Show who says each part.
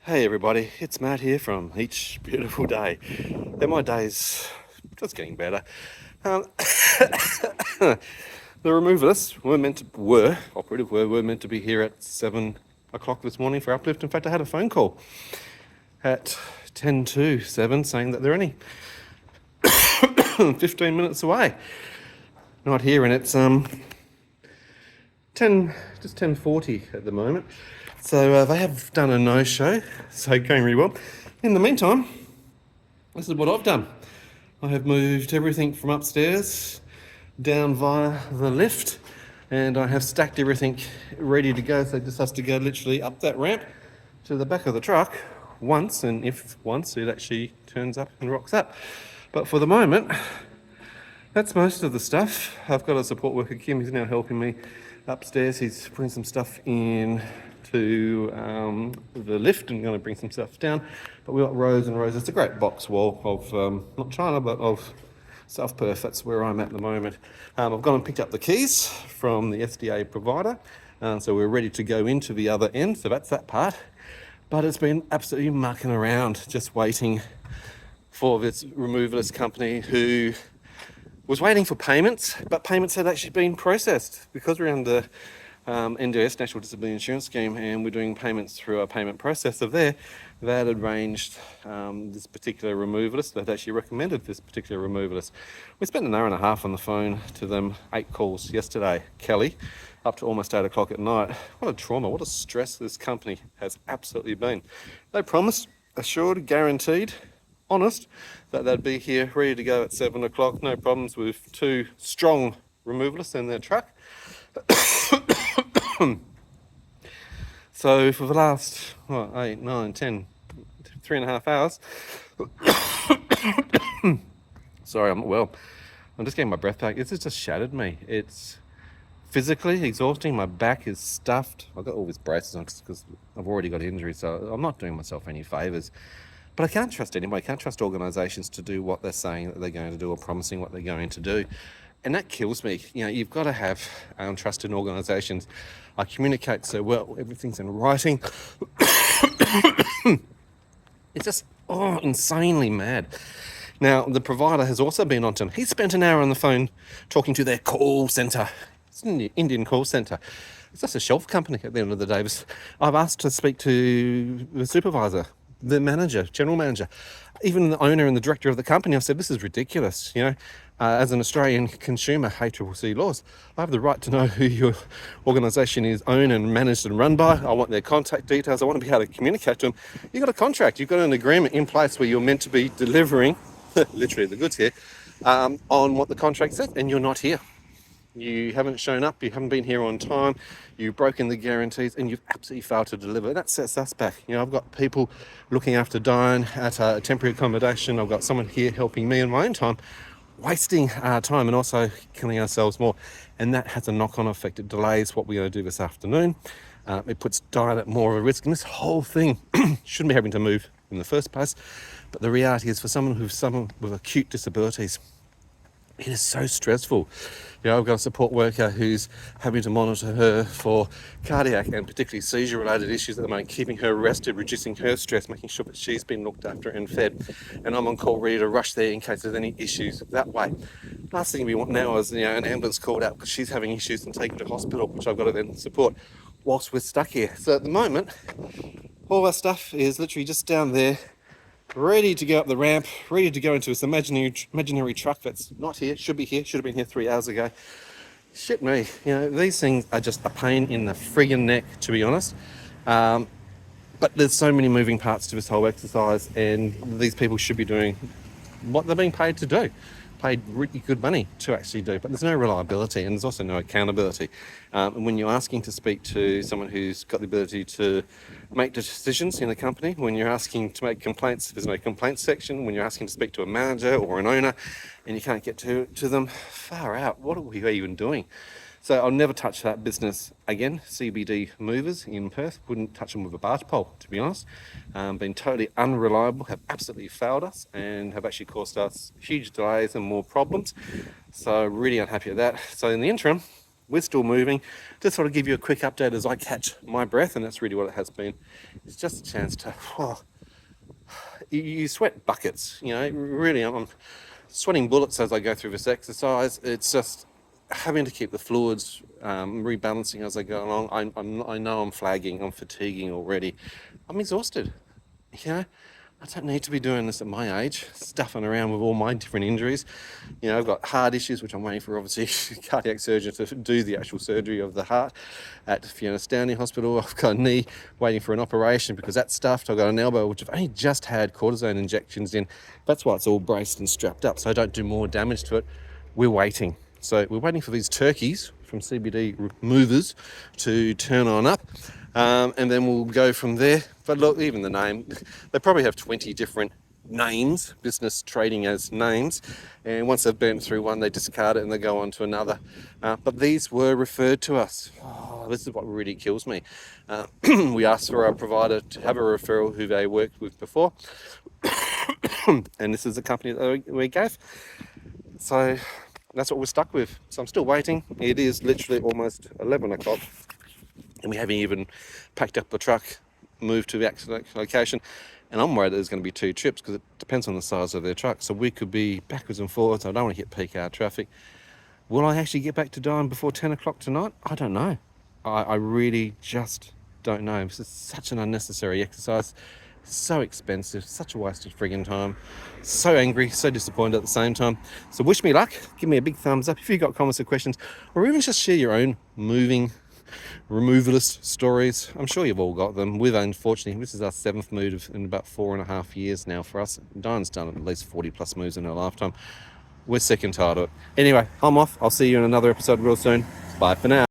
Speaker 1: Hey everybody, it's Matt here from Each Beautiful Day. And my day's just getting better. Um, the removalists were meant to be here at 7 o'clock this morning for uplift. In fact, I had a phone call at 10 to 7 saying that they're only 15 minutes away. Not here, and it's 10:40 at the moment. So they have done a no-show, so going really well. In the meantime, this is what I've done. I have moved everything from upstairs down via the lift, and I have stacked everything ready to go. So it just has to go literally up that ramp to the back of the truck once, and if once it actually turns up and rocks up. But for the moment, that's most of the stuff. I've got a support worker, Kim, who's now helping me upstairs. He's putting some stuff in to the lift and going to bring some stuff down. But we've got rows and rows. It's a great box wall of, not China, but of South Perth. That's where I'm at the moment. I've gone and picked up the keys from the SDA provider. So we're ready to go into the other end. So that's that part. But it's been absolutely mucking around, just waiting for this removalist company who was waiting for payments, but payments had actually been processed because we're under NDIS, National Disability Insurance Scheme, and we're doing payments through a payment processor there. They had arranged this particular removalist. They'd actually recommended this particular removalist. We spent an hour and a half on the phone to them, 8 calls yesterday, Kelly, up to almost 8 o'clock at night. What a trauma, what a stress this company has absolutely been. They promised, assured, guaranteed, honest, that they'd be here ready to go at 7 o'clock, no problems, with 2 strong removalists in their truck. So for the last 8, 9, 10, 3.5 hours, sorry, I'm not well. I'm just getting my breath back. It's just shattered me. It's physically exhausting. My back is stuffed. I've got all these braces on because I've already got injuries, so I'm not doing myself any favours. But I can't trust anybody. I can't trust organisations to do what they're saying that they're going to do or promising what they're going to do. And that kills me. You know, you've got to have trust in organisations. I communicate so well. Everything's in writing. It's just insanely mad. Now, the provider has also been on to him. He spent an hour on the phone talking to their call centre. It's an Indian call centre. It's just a shelf company at the end of the day. I've asked to speak to the supervisor, the manager, general manager, even the owner and the director of the company. I said, this is ridiculous. You know, as an Australian consumer, ACCC laws, I have the right to know who your organisation is owned and managed and run by. I want their contact details. I want to be able to communicate to them. You've got a contract. You've got an agreement in place where you're meant to be delivering, literally the goods here, on what the contract says, and you're not here. You haven't shown up, you haven't been here on time, you've broken the guarantees, and you've absolutely failed to deliver. That sets us back. You know, I've got people looking after Diane at a temporary accommodation. I've got someone here helping me in my own time, wasting our time and also killing ourselves more. And that has a knock-on effect. It delays what we're going to do this afternoon. It puts Diane at more of a risk. And this whole thing shouldn't be having to move in the first place. But the reality is, for someone with acute disabilities, it is so stressful. You know, I've got a support worker who's having to monitor her for cardiac and particularly seizure-related issues at the moment, keeping her rested, reducing her stress, making sure that she's been looked after and fed. And I'm on call ready to rush there in case there's any issues that way. Last thing we want now is, you know, an ambulance called out because she's having issues and taken to hospital, which I've got to then support whilst we're stuck here. So at the moment, all our stuff is literally just down there, ready to go up the ramp, ready to go into this imaginary truck that's not here, should have been here 3 hours ago. Shit me, you know, these things are just a pain in the friggin' neck, to be honest. But there's so many moving parts to this whole exercise, and these people should be doing what they're being paid to do. Paid really good money to actually do, but there's no reliability and there's also no accountability. And when you're asking to speak to someone who's got the ability to make decisions in the company, when you're asking to make complaints, there's no complaints section. When you're asking to speak to a manager or an owner and you can't get to them, far out, what are we even doing? So I'll never touch that business again. CBD movers in Perth, wouldn't touch them with a barge pole, to be honest. Been totally unreliable, have absolutely failed us and have actually caused us huge delays and more problems. So really unhappy with that. So in the interim, we're still moving. Just sort of give you a quick update as I catch my breath, and that's really what it has been. It's just a chance to, you sweat buckets, really. I'm sweating bullets as I go through this exercise. It's just having to keep the fluids rebalancing as I go along. I know I'm flagging, I'm fatiguing already. I'm exhausted. I don't need to be doing this at my age, stuffing around with all my different injuries. I've got heart issues, which I'm waiting for, obviously, cardiac surgeon to do the actual surgery of the heart at Fiona Stanley Hospital. I've got a knee waiting for an operation because that's stuffed. I've got an elbow, which I've only just had cortisone injections in. That's why it's all braced and strapped up, so I don't do more damage to it. We're waiting. So we're waiting for these turkeys from CBD movers to turn on up. And then we'll go from there. But look, even the name, they probably have 20 different names, business trading as names. And once they've burnt through one, they discard it and they go on to another. But these were referred to us. This is what really kills me. We asked for our provider to have a referral who they worked with before. And this is the company that we gave. So that's what we're stuck with. So I'm still waiting. It is literally almost 11 o'clock. And we haven't even packed up the truck, moved to the accident location. And I'm worried there's going to be 2 trips because it depends on the size of their truck. So we could be backwards and forwards. I don't want to hit peak hour traffic. Will I actually get back to Darwin before 10 o'clock tonight? I don't know. I really just don't know. This is such an unnecessary exercise. So expensive, such a waste of friggin' time. So angry, so disappointed at the same time. So wish me luck. Give me a big thumbs up if you've got comments or questions, or even just share your own removalist stories. I'm sure you've all got them. We've, unfortunately, this is our 7th move in about 4.5 years now for us. Diane's done at least 40 plus moves in her lifetime. We're sick and tired of it. Anyway, I'm off. I'll see you in another episode real soon. Bye for now.